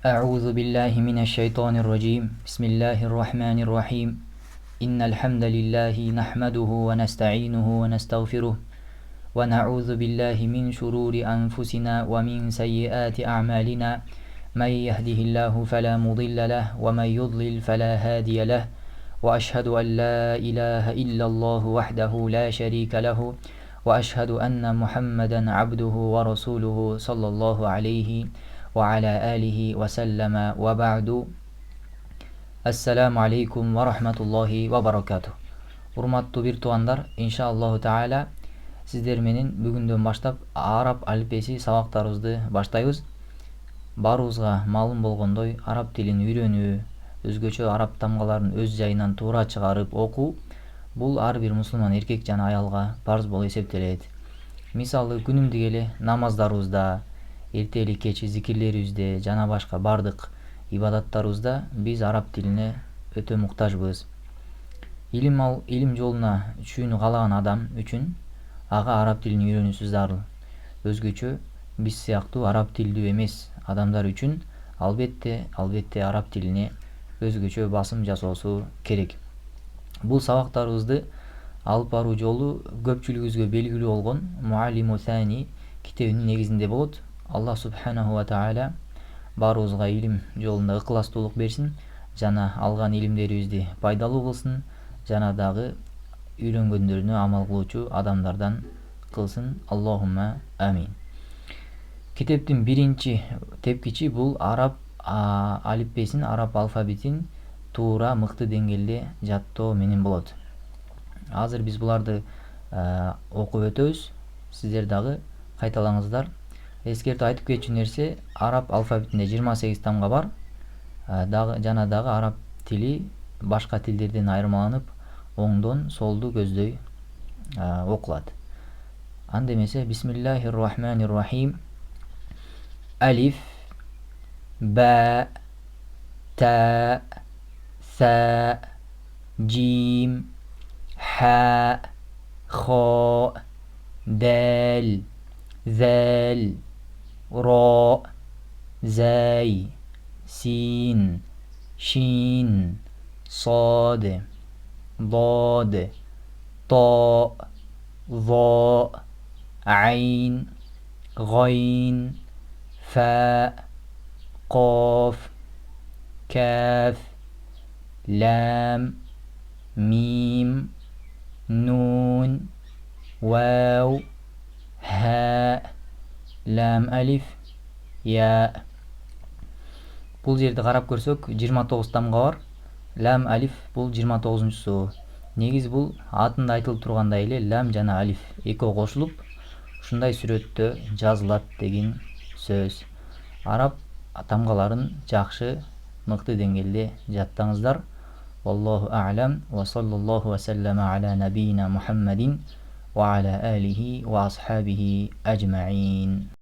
أعوذ بالله من الشيطان الرجيم بسم الله الرحمن الرحيم إن الحمد لله نحمده ونستعينه ونستغفره ونعوذ بالله من شرور أنفسنا ومن سيئات أعمالنا من يهده الله فلا مضل له ومن يضلل فلا هادي له وأشهد أن لا إله إلا الله وحده لا شريك له وأشهد أن محمدا عبده ورسوله صلى الله عليه وعلى آله وسلم وبعد Assalamu alaikum wa rahmatullahi wa barakatuh. Урматтуу бир туугандар, иншаллаху таала сиздер менен бүгүндөн баштап араб алифбеси сабактарыбызды баштайбыз. Баарыбызга маалым болгондой, араб тилин үйрөнүү, өзгөчө араб тамгаларын өз жайынан туура чыгарып окуу бул ар бир мусулман эркек жана аялга парз болуп эсептелет. Мисалы күнүмдүк эле намаздарыбызда, эртели кечи зикирлерибизде жана башка бардык ибадаттарыбызда биз араб тилине өтө муктажбыз. Илим жолуна түшүүнү каалаган адам үчүн ага араб тилин үйрөнүүсү зарыл. Өзгөчө биз сыяктуу араб тилдүү эмес адамдар үчүн албетте араб тилине өзгөчө басым жасоосу керек. Бул сабактарыбызды алып баруу жолу көпчүлүгүбүзгө белгилүү болгон Муаллиму Сани китебинин негизинде болот. Аллах субханаху ва таала баарыбызга илим жолунда ыкыластуулук берсин жана алган илимдерибизди пайдалуу кылсын жана дагы үйрөнгөндөрүнө амал кылуучу адамдардан кылсын. Аллахумма амин. Китептин биринчи тепкичи бул араб алифбесин, араб алфавитин туура мыкты деңгээлде жаттоо менен болот. Азыр биз буларды окуп өтөбүз. Сиздер дагы кайталаңыздар. Эскертип айтып кетчү нерсе, араб алфавитинде 28 тамга бар. Жана дагы араб тили башка тилдерден айырмаланып, оңдон солду көздөй окулат. Анда эмесе Бисмиллахир-рахманир-рахим. Алиф, ба, та, са, жим, ха, хо, дал, зал, را زاي سين شين صاد ضاد طاء ظاء عين غين فاء قاف كاف لام ميم نون واو هاء лам алиф я. Бул жерди карап көрсөк 29 тамга бар. Лам алиф бул 29-су. Негизи бул атында айтылып тургандай эле лам жана алиф экөө кошулуп ушундай сүрөттө жазылат деген сөз. Араб тамгаларын жакшы мыкты деңгээлде жаттаңыздар. Валлаху а'лам ва саллаллаху ва саллама аля набийина Мухаммадин ва аля алихи ва асхабихи ажмаин.